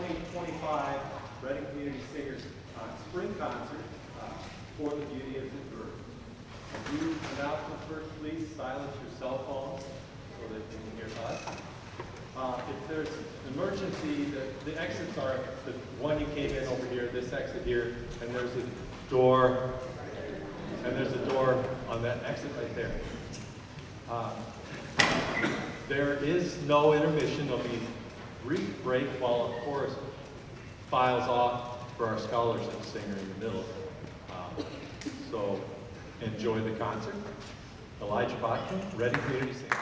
2025 Reading Community Singers Spring Concert for the Beauty of the Earth. If you announcement first, please silence your cell phones so that you can hear us. If there's an emergency, the exits are the one you came in over here, this exit here, and there's a door, on that exit right there. There is no intermission. There'll be a brief break while the chorus files off for our scholarship singer in the middle. So enjoy the concert. Elijah Bachman, Reading Community Singers.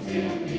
Good night.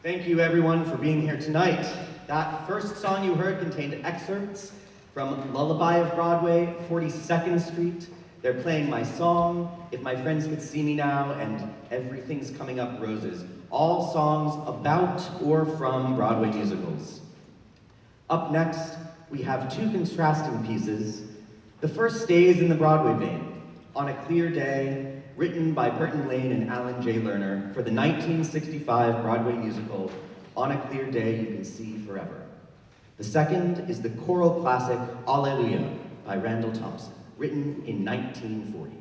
Thank you everyone for being here tonight. That first song you heard contained excerpts from Lullaby of Broadway, 42nd Street. They're playing my song, If My Friends Could See Me Now, and Everything's Coming Up Roses. All songs about or from Broadway musicals. Up next, we have two contrasting pieces. The first stays in the Broadway vein, On a Clear Day, written by Burton Lane and Alan J. Lerner for the 1965 Broadway musical, On a Clear Day You Can See Forever. The second is the choral classic, Alleluia, by Randall Thompson, written in 1940.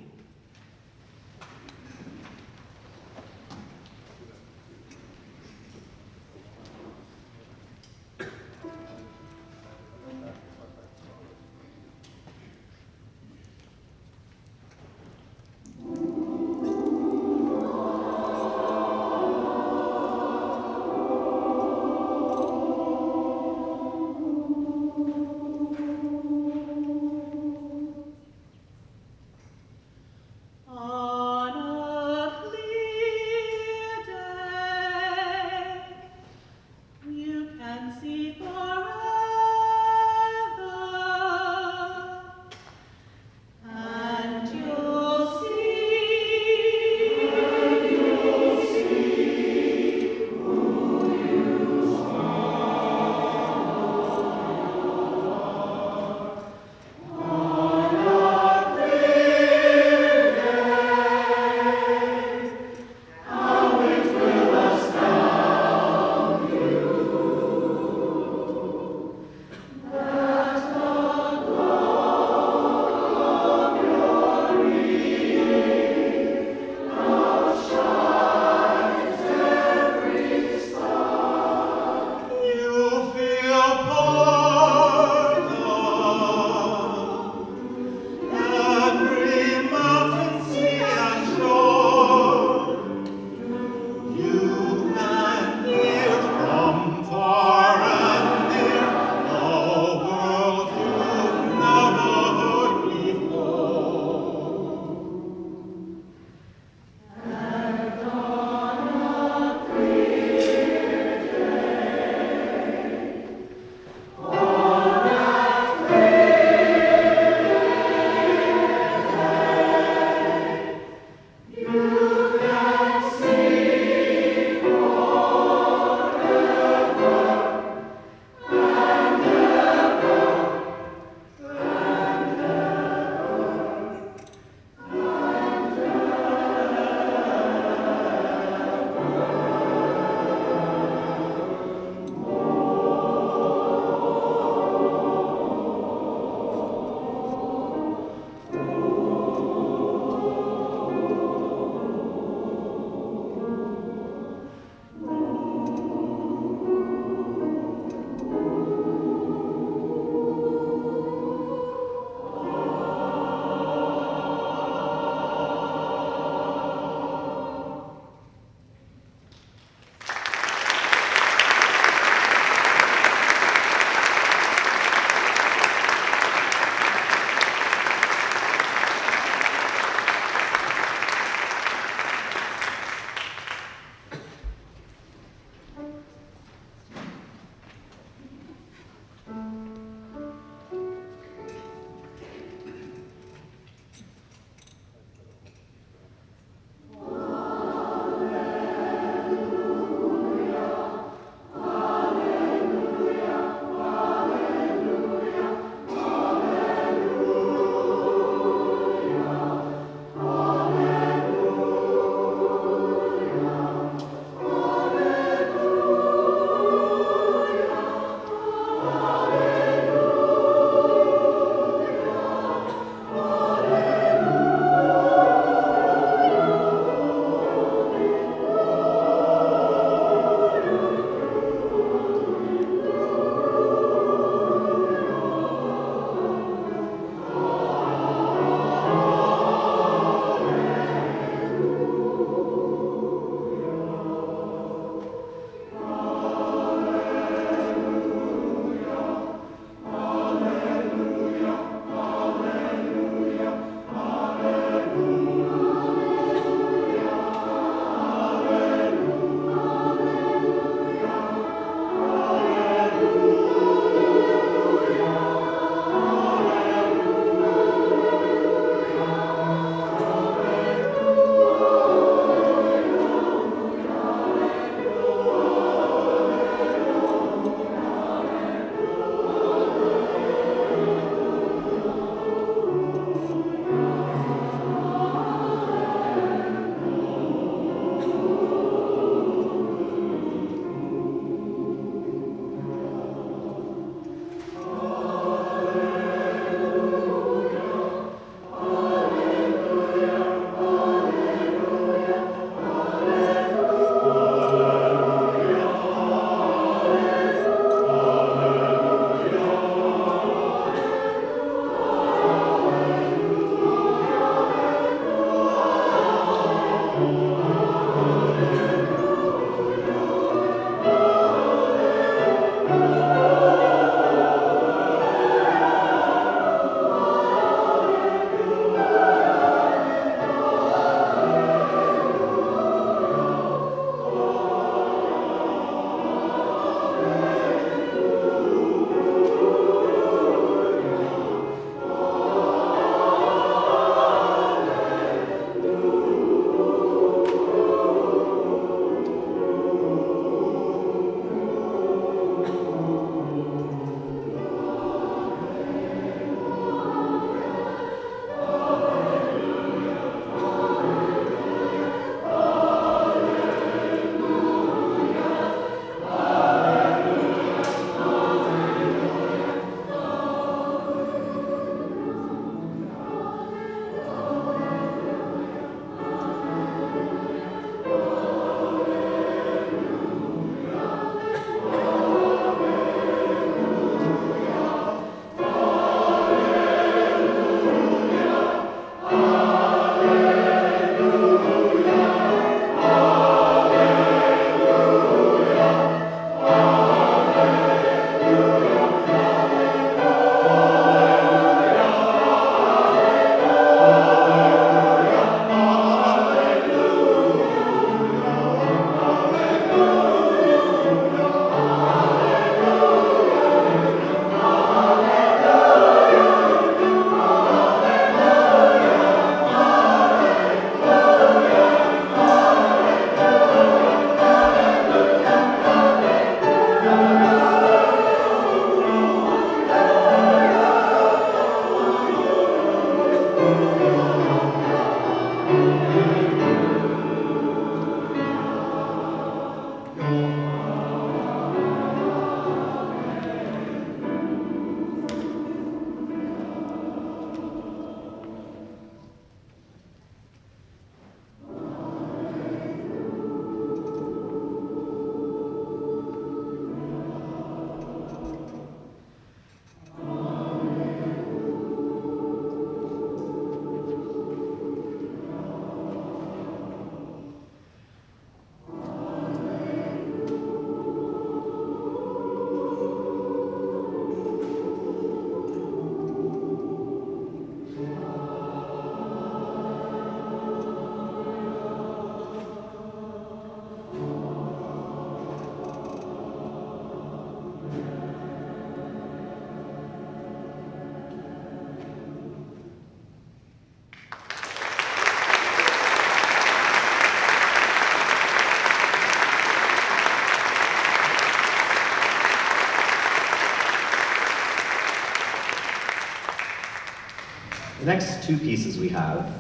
The next two pieces we have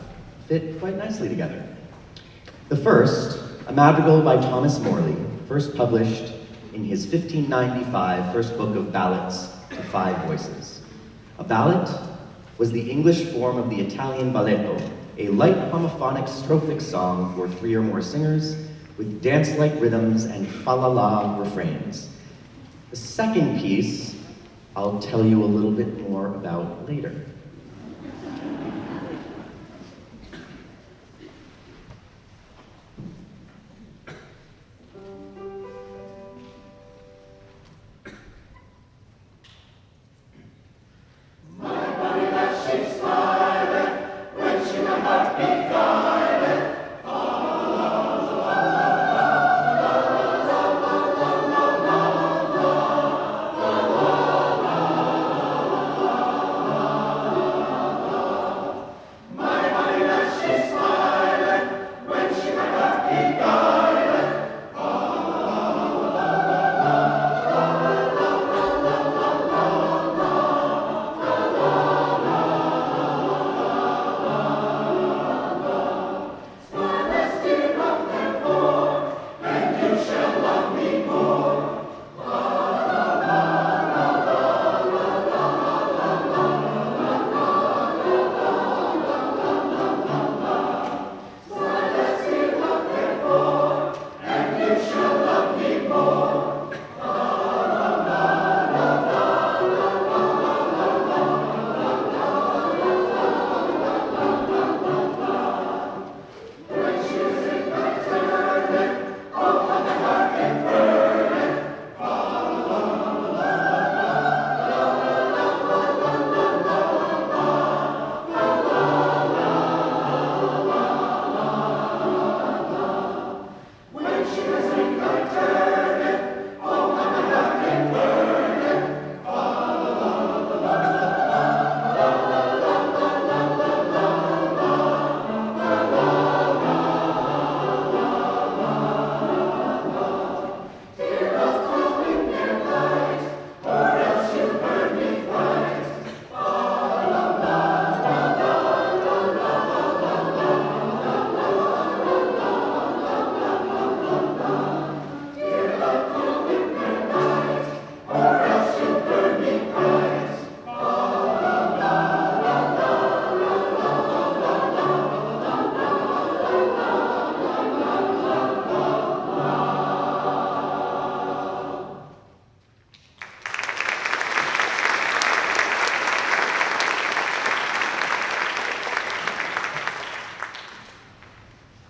fit quite nicely together. The first, a madrigal by Thomas Morley, first published in his 1595 first book of ballads to 5 voices. A ballad was the English form of the Italian balletto, a light homophonic strophic song for 3 or more singers with dance-like rhythms and fa-la-la refrains. The second piece, I'll tell you a little bit more about later.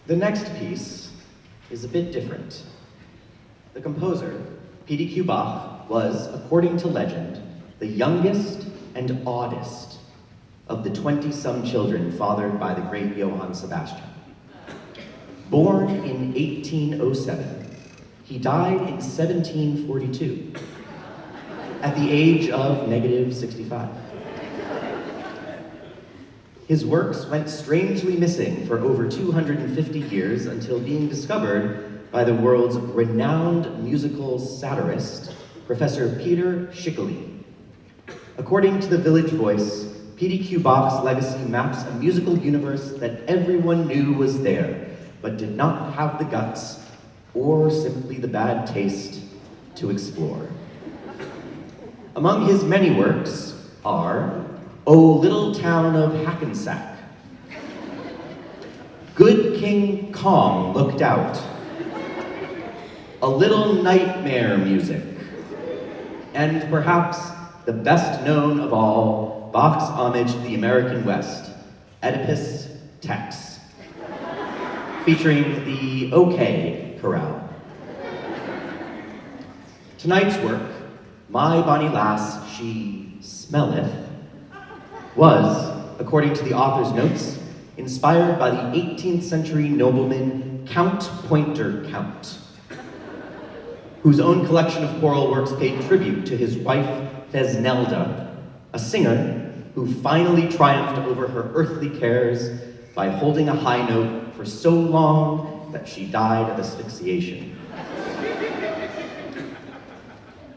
The next piece is a bit different. The composer, P.D.Q. Bach, was, according to legend, the youngest and oddest of the 20-some children fathered by the great Johann Sebastian. Born in 1807, he died in 1742, at the age of -65. His works went strangely missing for over 250 years until being discovered by the world's renowned musical satirist, Professor Peter Schickele. According to the Village Voice, P.D.Q. Bach's legacy maps a musical universe that everyone knew was there, but did not have the guts or simply the bad taste to explore. Among his many works are O Little Town of Hackensack, Good King Kong Looked Out, A Little Nightmare Music, and perhaps the best known of all, Bach's homage to the American West, Oedipus Tex, featuring the OK Chorale. Tonight's work, My Bonnie Lass, She Smelleth, was, according to the author's notes, inspired by the 18th century nobleman Count Pointer Count, whose own collection of choral works paid tribute to his wife Thesnelda, a singer who finally triumphed over her earthly cares by holding a high note for so long that she died of asphyxiation.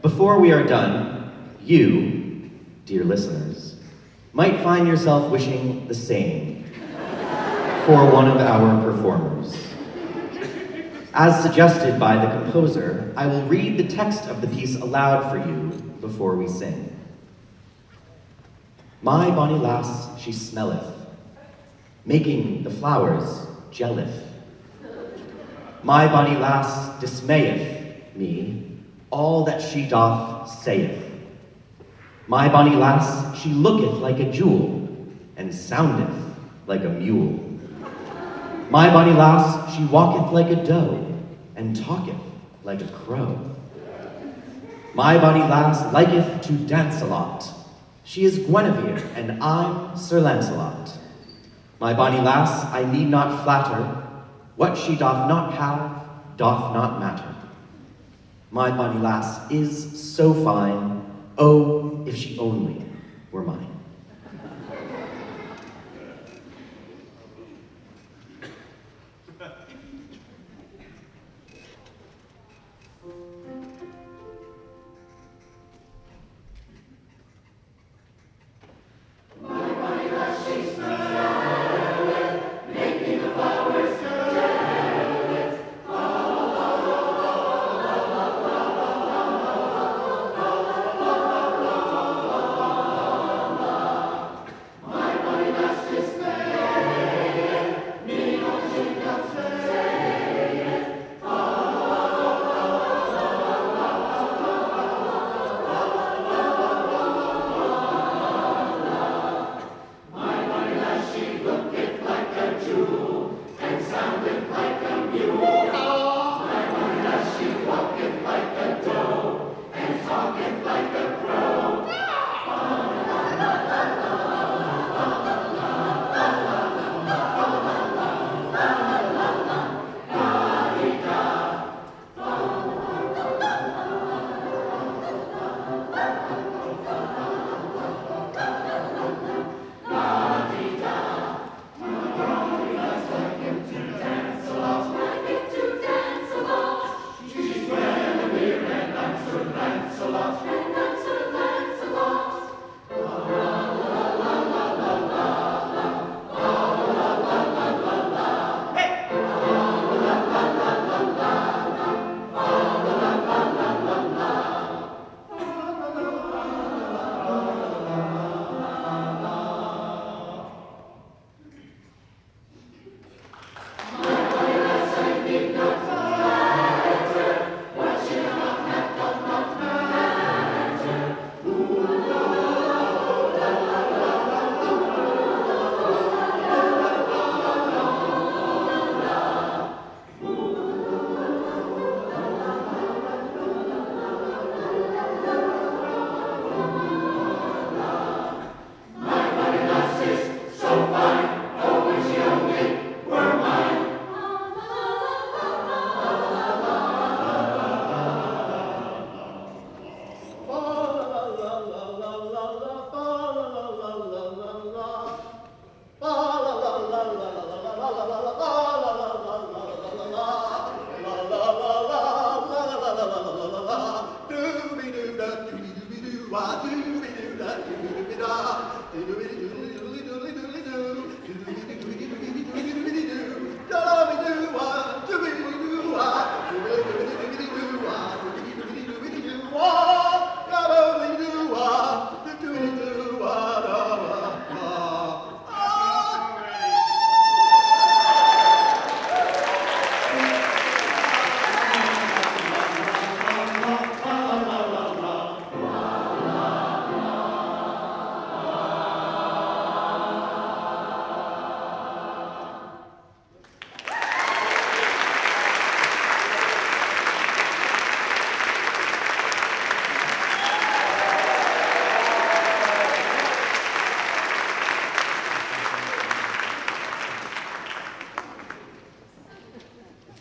Before we are done, you, dear listeners, might find yourself wishing the same for one of our performers. As suggested by the composer, I will read the text of the piece aloud for you before we sing. My bonny lass, she smelleth, making the flowers jealous. My bonny lass dismayeth me, all that she doth saith. My bonny lass, she looketh like a jewel, and soundeth like a mule. My bonny lass, she walketh like a doe, and talketh like a crow. My bonny lass liketh to dance a lot. She is Guinevere, and I'm Sir Lancelot. My bonny lass, I need not flatter, what she doth not have, doth not matter. My bonny lass is so fine, oh, if she only were mine.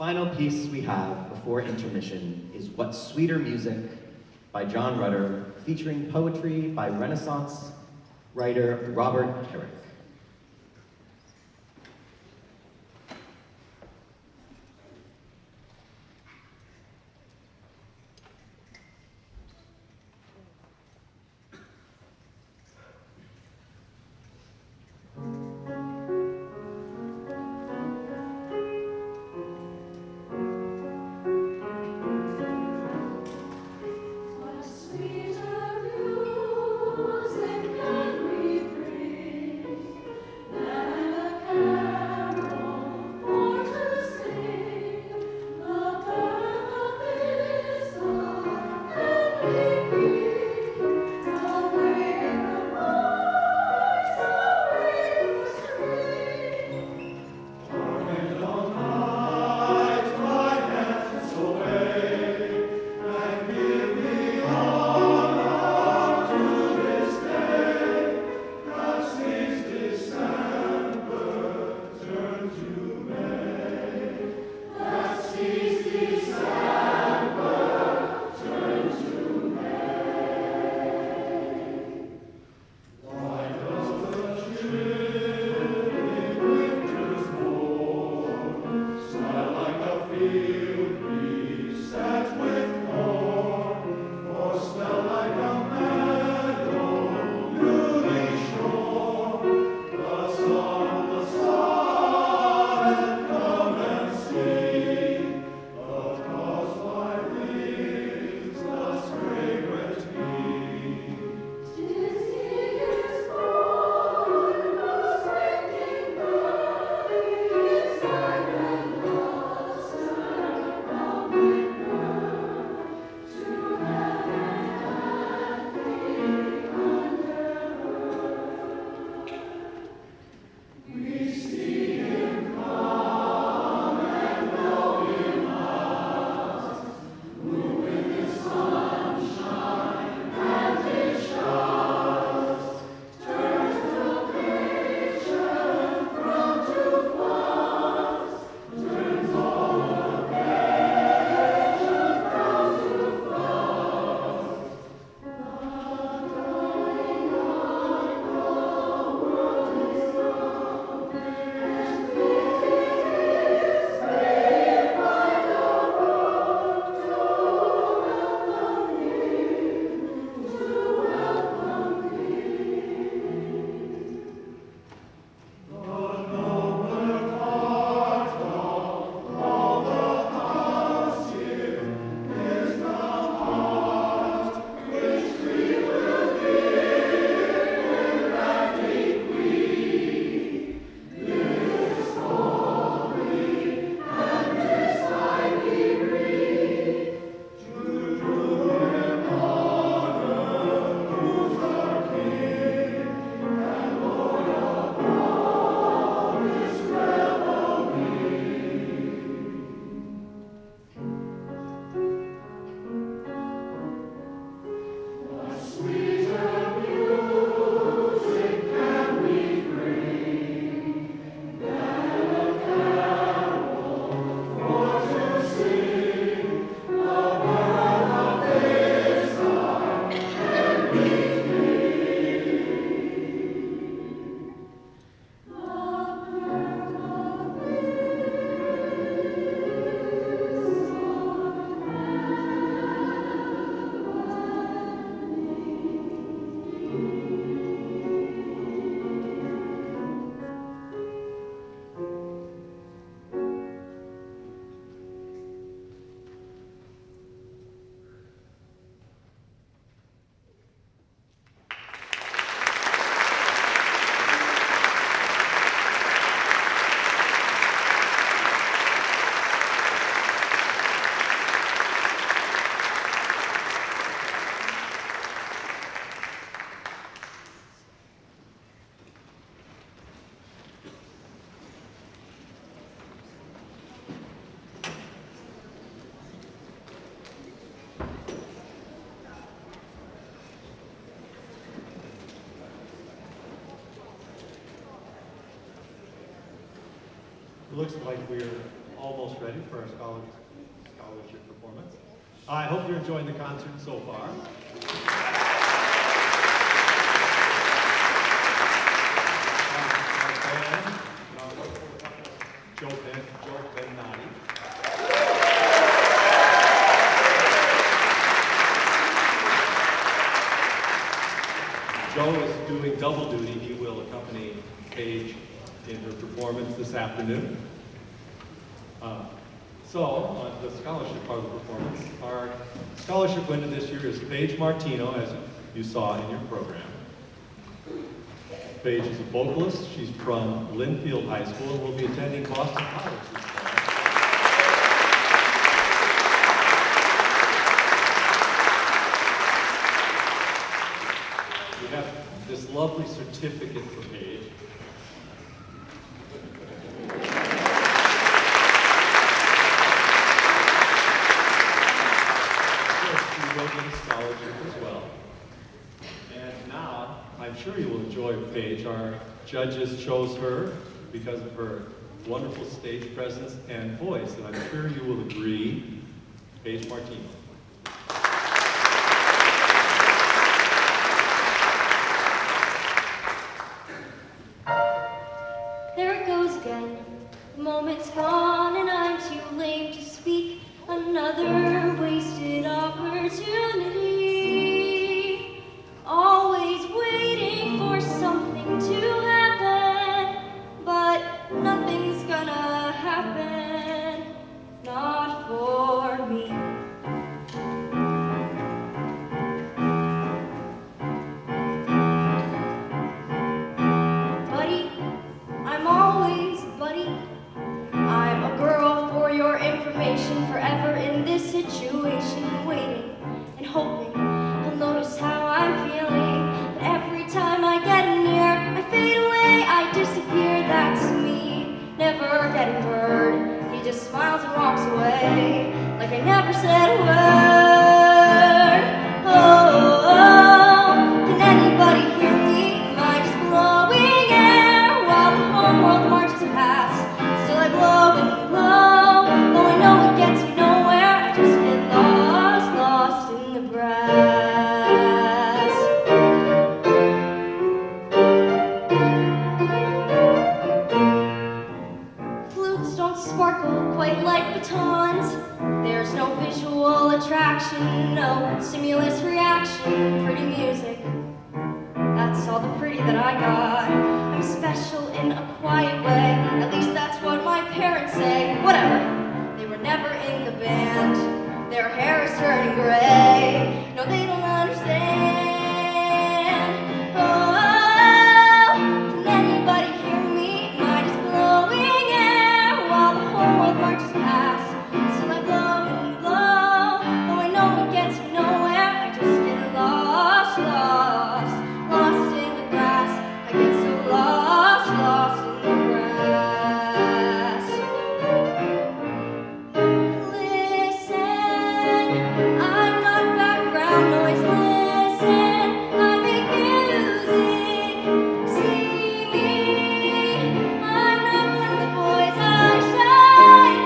Final piece we have before intermission is What Sweeter Music by John Rutter, featuring poetry by Renaissance writer Robert Herrick. It looks like we're almost ready for our scholarship performance. I hope you're enjoying the concert so far. Our band, Joe Bennati. Joe is doing double duty. He will accompany Paige in her performance this afternoon. On the scholarship part of the performance, our scholarship winner this year is Paige Martino, as you saw in your program. Paige is a vocalist. She's from Linfield High School and will be attending Boston College this fall. We have this lovely certificate for Paige. Scholarship as well. And now, I'm sure you will enjoy Paige. Our judges chose her because of her wonderful stage presence and voice, and I'm sure you will agree, Paige Martino. There it goes again. The moment's gone and I'm too lame to speak. Another wasted opportunity. Always waiting for something to happen, but nothing's gonna happen. Not for me. Buddy, I'm always buddy. I'm a girl for your information, forever in this situation, waiting and hoping you'll notice how I'm feeling. But every time I get near, I fade away, I disappear. That's me, never getting heard. He just smiles and walks away, like I never said a word. Oh, can anybody hear me? Am I just blowing air while the whole world marches past? Still I blow and blow, though I know it gets me nowhere. I just get lost in the grass. Flutes don't sparkle quite like batons. There's no visual attraction, no stimulus reaction. Pretty music, that's all the pretty that I got. I'm special in a quiet way, at least that's what my parents say. Whatever, they were never in the band. Their hair is turning gray. No, they don't understand. Oh, can anybody hear me? Am I just blowing air while the whole world marches past? Still I blow and blow, though I know it gets me nowhere. I just get lost in the grass. I get so lost in the grass. Listen, I'm not background noise. Listen, I make music. See me, I'm not one of the boys. I shine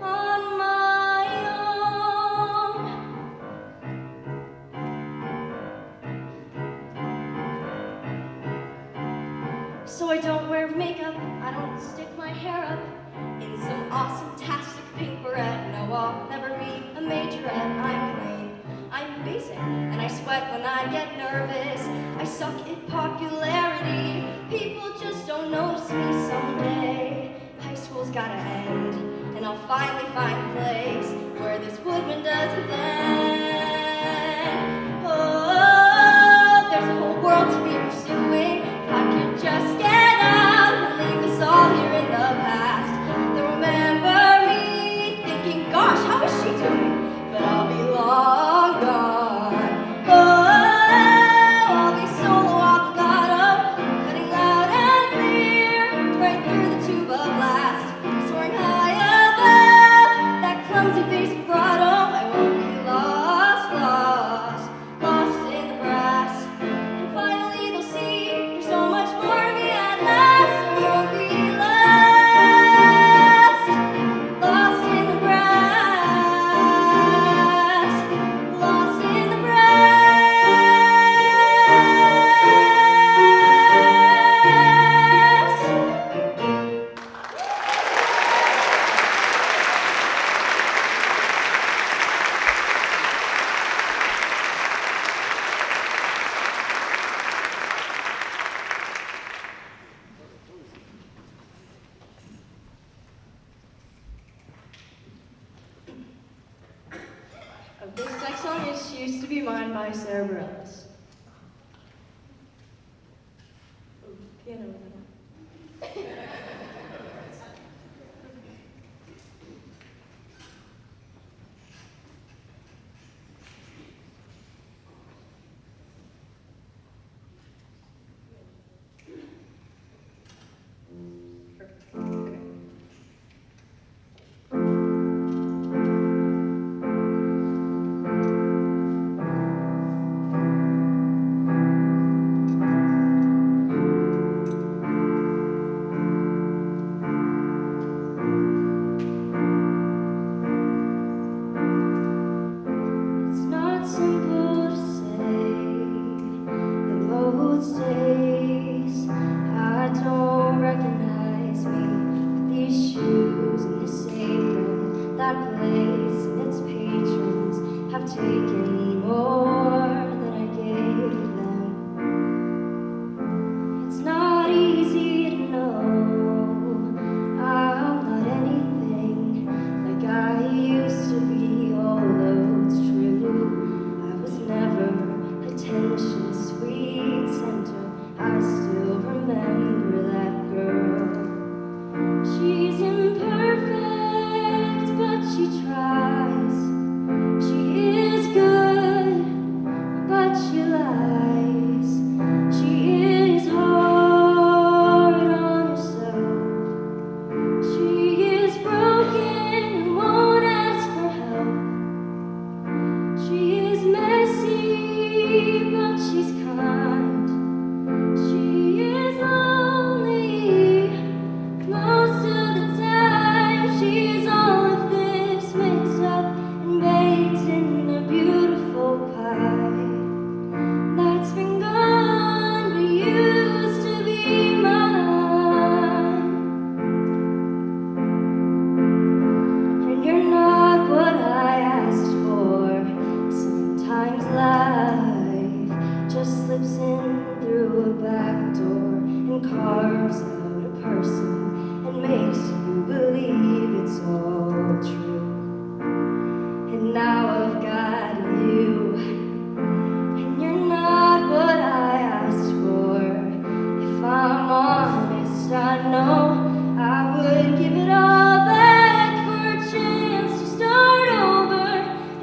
on my own. So I don't wear makeup, I don't stick my hair up in some awesome-tastic pink beret. No, I'll never be a majorette. I'm plain, I'm basic, and I sweat when I get nervous. I suck at popularity, people just don't notice me someday. High school's gotta end, and I'll finally find a place where this woodwind doesn't blend. Oh, there's a whole world to be pursuing. If I could just get out and leave this all here in the past. They'll remember me thinking, gosh, how is she doing? But I'll be long gone. Oh, I'll be solo avocado, cutting loud and clear, right through the tuba blast, soaring high above that clumsy bass vibrato. I won't be lost Used to Be Mine by Sarah Bareilles. Oh, piano. It's not simple to say that most days I don't recognize me with these shoes and this apron. That place and its patrons have taken more than I gave them. It's not easy to know I'm not anything like I used to be, although it's true I was never attention's sweet center. I still remember that girl. She's imperfect, but she tries. She is good, but she lies. She is hard on herself. She is broken and won't ask for help. She is messy, but she's kind. She is lonely most of the time. She's all of this mixed up and baked in a beautiful pie that's been gone but used to be mine. And you're not what I asked for. Sometimes life just slips in through a back door and carves out a person and makes you believe it's all true. And now I've got you, and you're not what I asked for. If I'm honest, I know I would give it all back for a chance to start over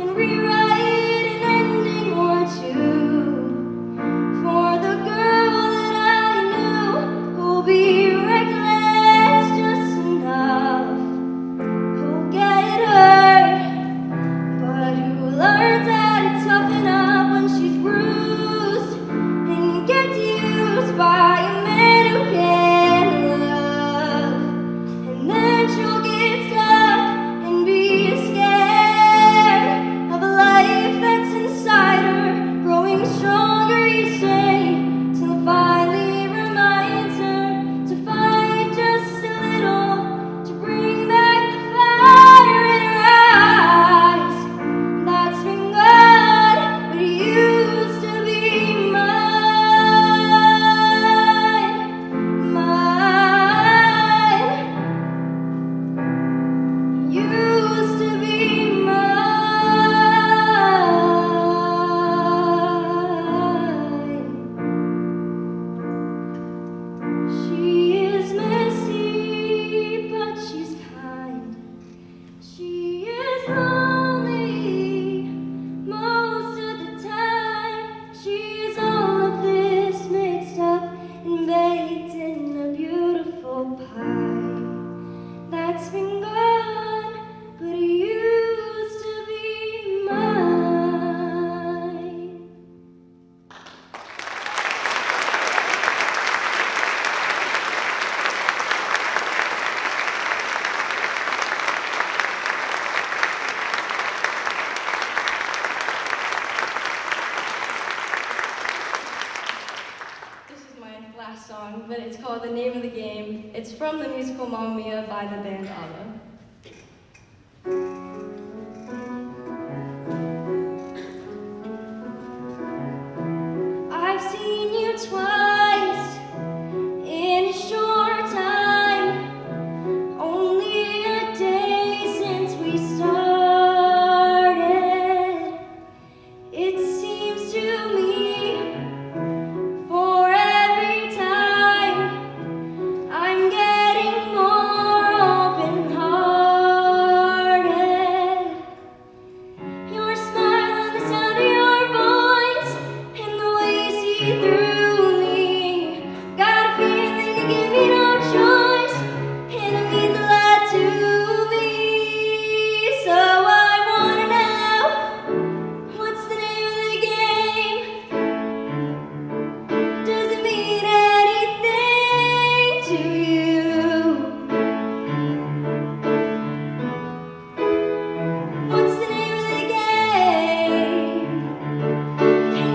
and rewrite an ending or two for the girl that I knew who'll be reckless just enough, who'll get hurt, but who learns how to toughen up when she's bruised and gets used by a man who can love. And then she'll get stuck and be scared of a life that's inside her, growing stronger each day, till it finally reminds her to fight just a little, to bring back the fire in her eyes that's been gone but used to be mine, used to be mine. She is messy, but she's kind. She is lonely most of the time. She's all of this mixed up and baked in a beautiful pie that's been gone but used to be mine. This is my last song, but it's called The Name of the Game. It's from the musical Mamma Mia by the band ABBA. I've seen you twice in a short time, only a day since we started. It's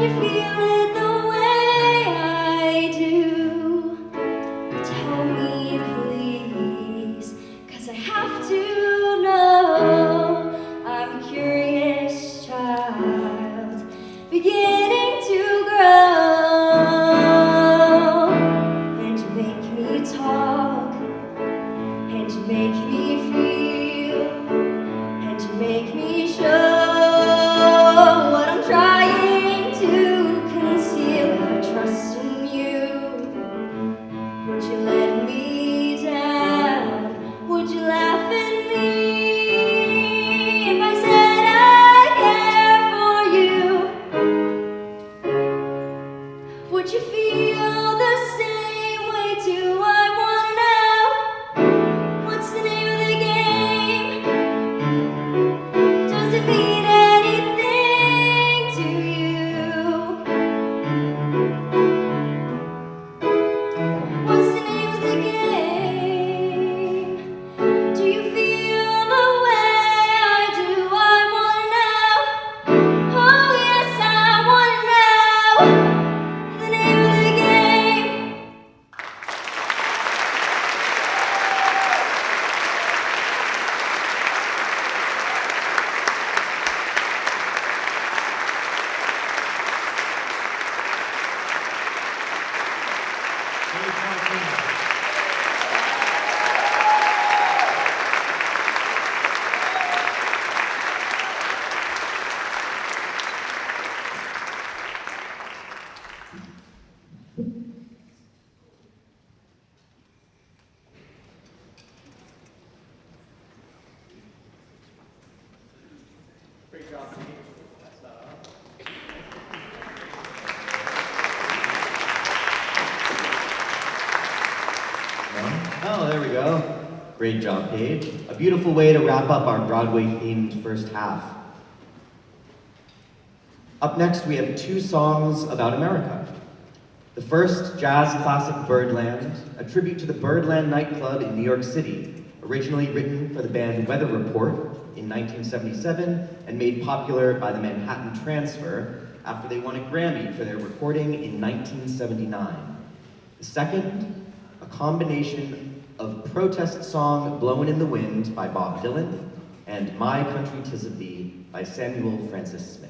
you feel it the way I do, tell me please, 'cause I have to know. I'm a curious child, beginning to grow. And you make me talk, and you make me feel, and you make me show what I'm trying to conceal. If I trust in you, would you let me down? Would you laugh at me if I said I care for you? Would you feel the same way too? I wanna know, what's the name of the game? Does it mean anything to you? What's the name of the game? Do you feel the way I do? I wanna know. Oh yes, I wanna know the name of the game. Great job, Steve. Oh, there we go. Great job, Paige. A beautiful way to wrap up our Broadway-themed first half. Up next, we have two songs about America. The first, jazz classic Birdland, a tribute to the Birdland nightclub in New York City, originally written for the band Weather Report in 1977 and made popular by the Manhattan Transfer after they won a Grammy for their recording in 1979. The second, a combination of protest song Blowin' in the Wind by Bob Dylan and My Country 'Tis of Thee by Samuel Francis Smith.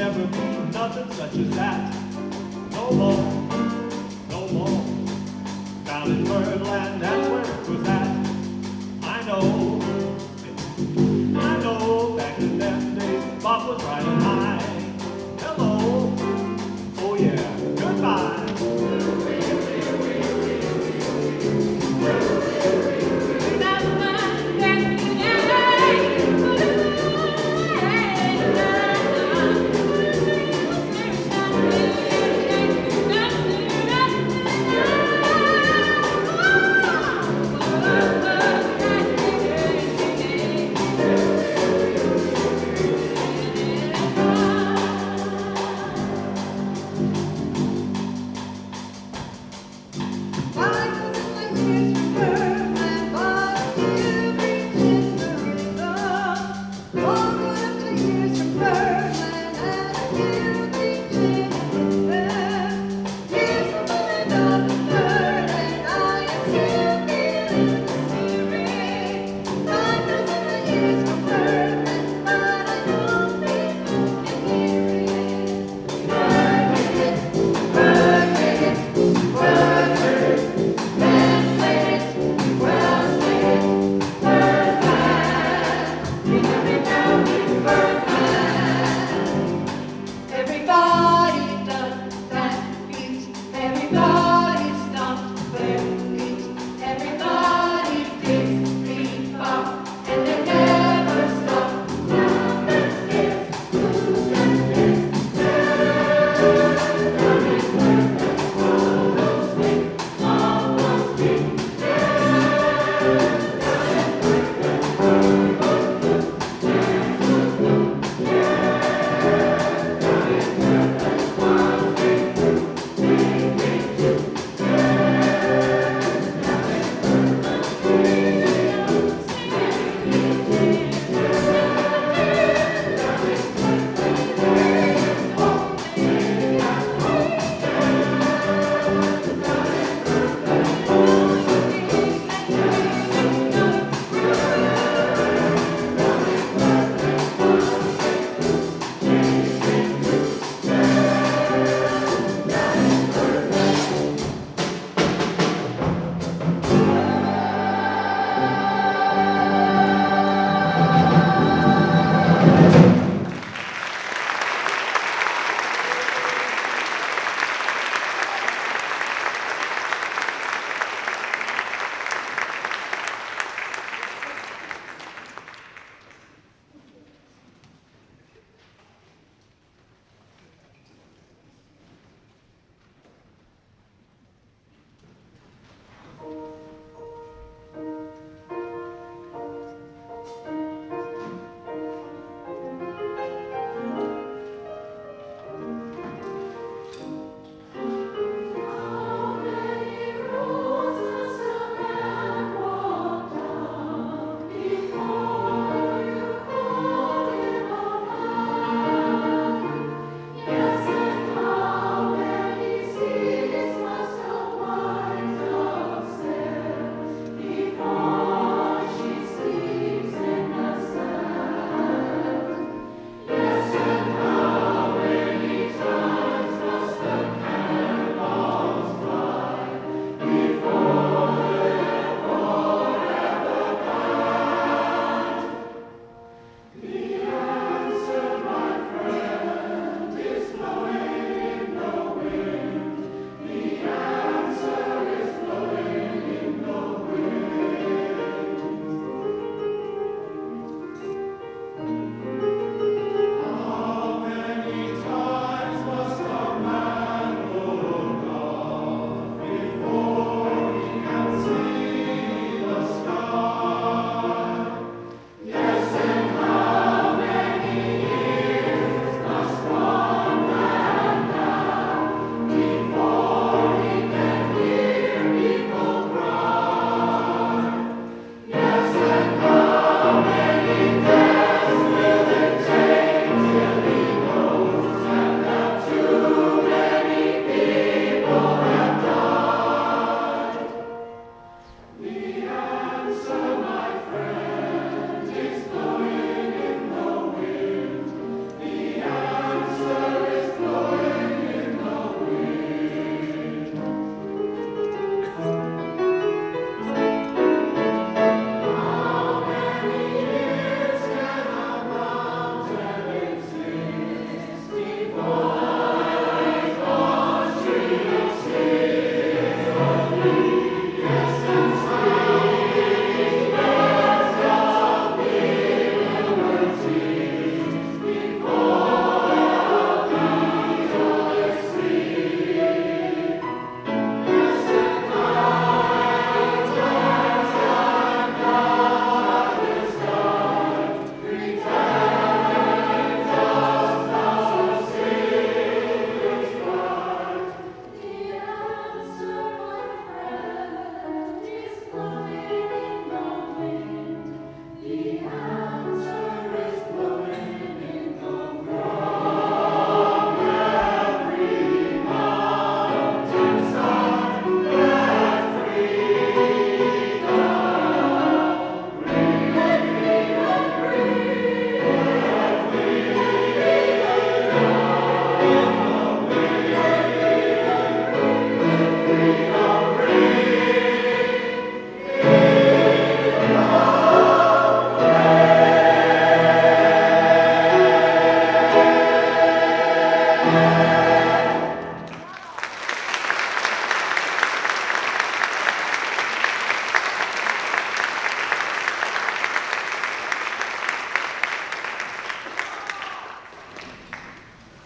never be nothing such as that. No more, no more. Down in Birdland, that's where it was at. I know back in them days, Bob was riding high. Hello, oh yeah, goodbye.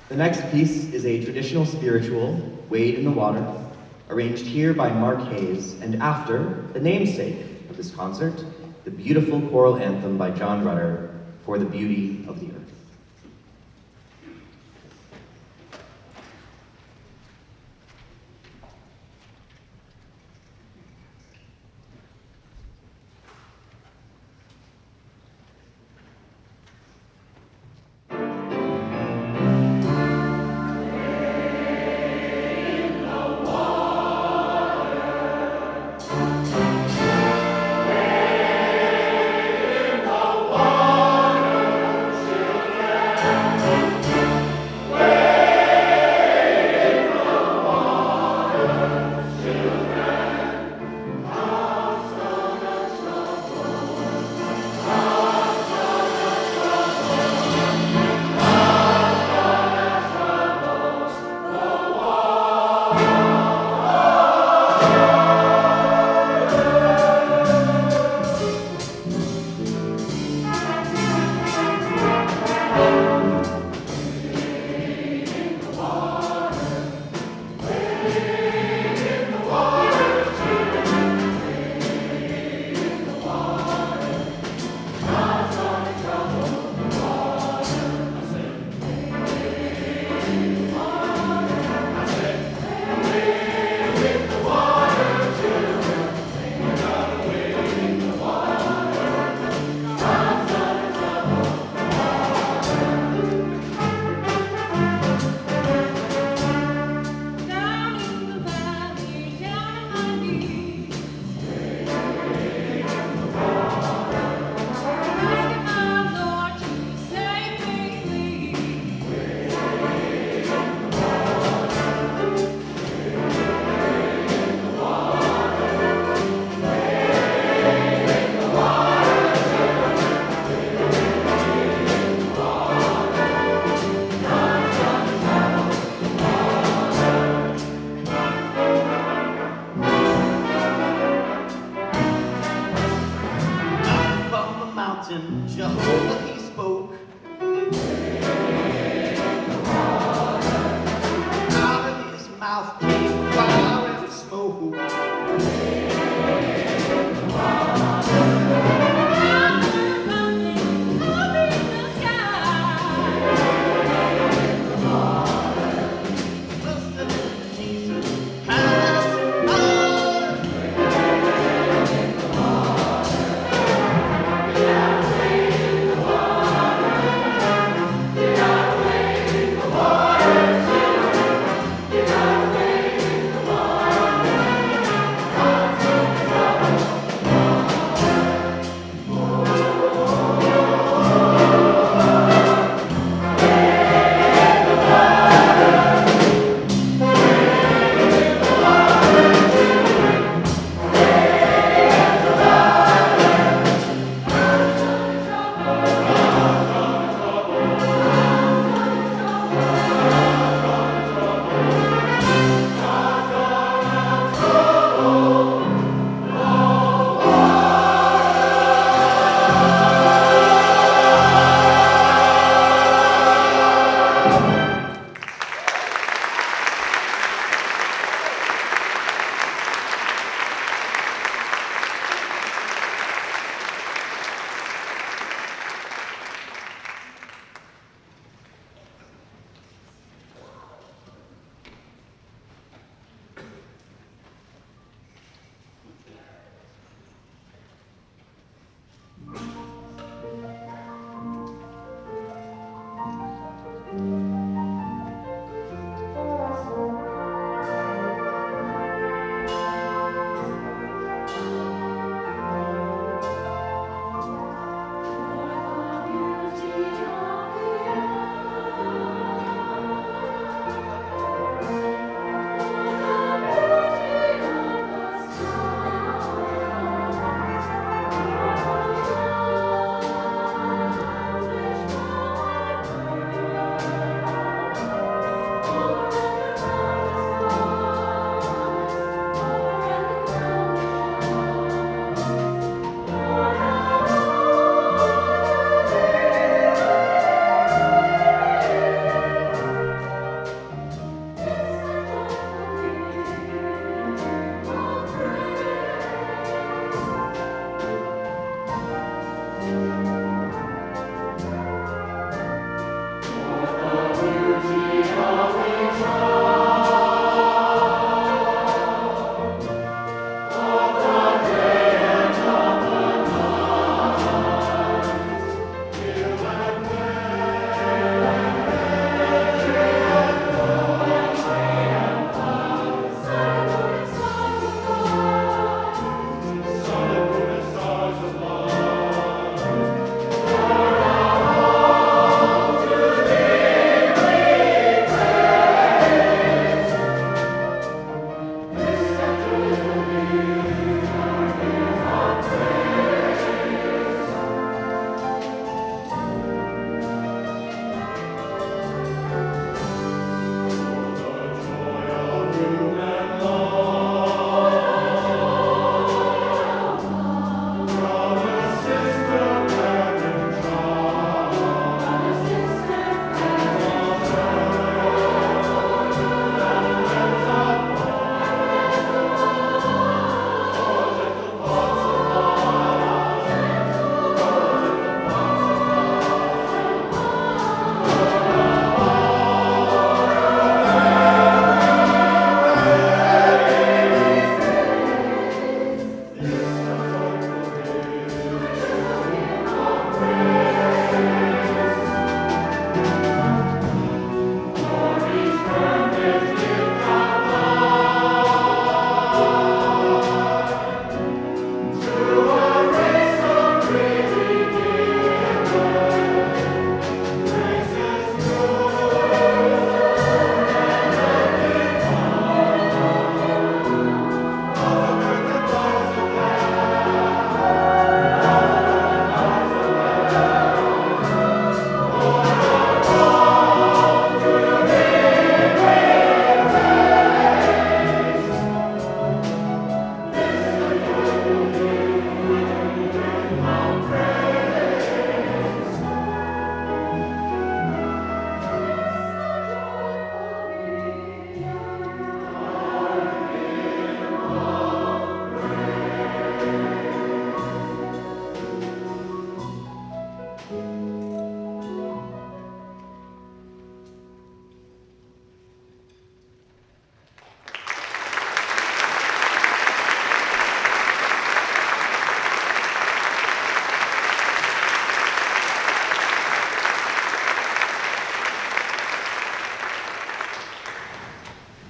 The next piece is a traditional spiritual, Wade in the Water, arranged here by Mark Hayes, and after, the namesake of this concert, the beautiful choral anthem by John Rutter, For the Beauty of the Earth. Jehovah he spoke. Out of his mouth came fire and smoke.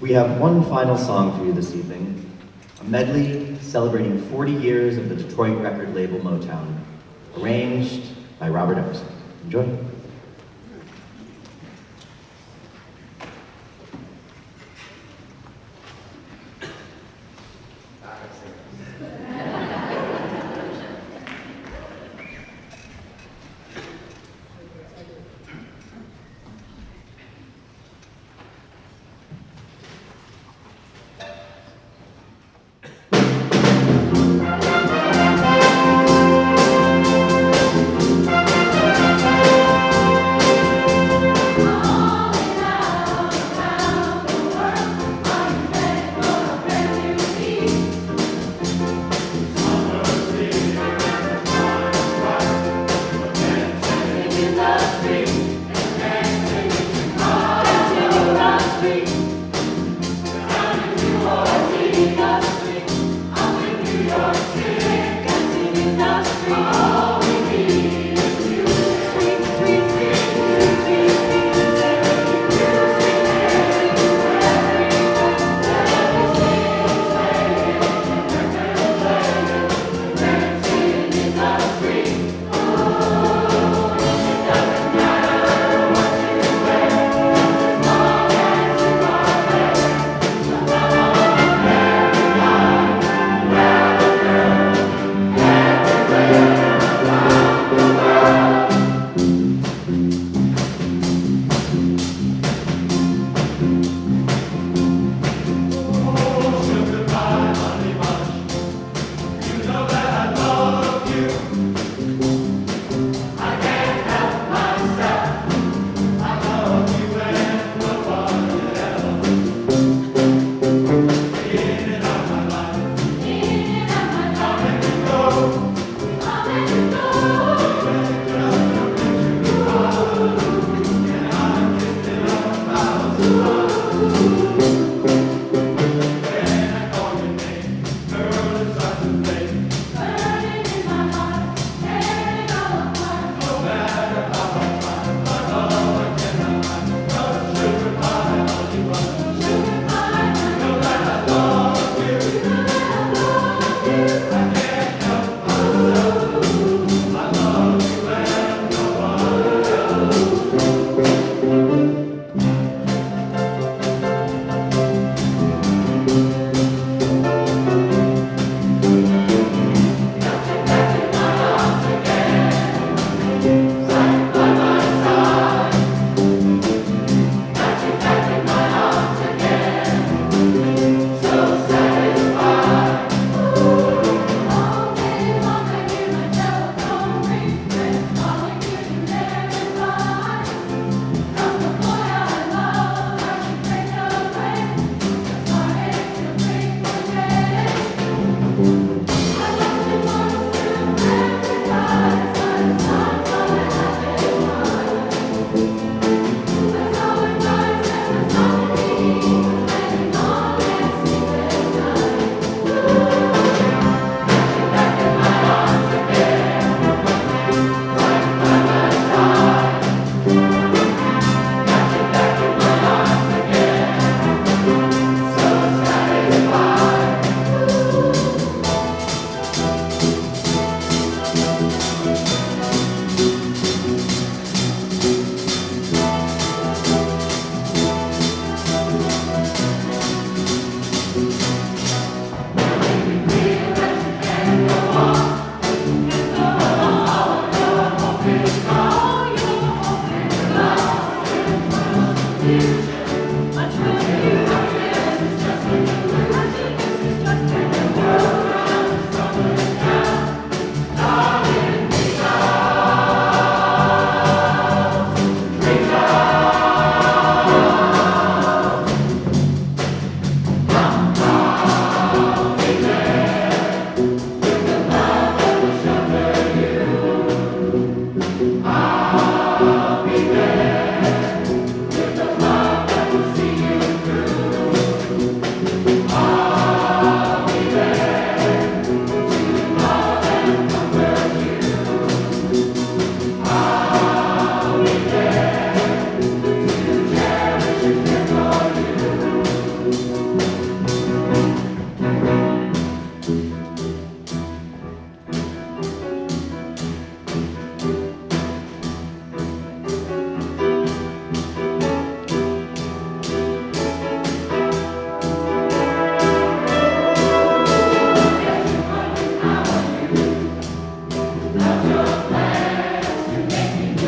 We have one final song for you this evening, a medley celebrating 40 years of the Detroit record label Motown, arranged by Robert Emerson. Enjoy.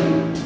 you.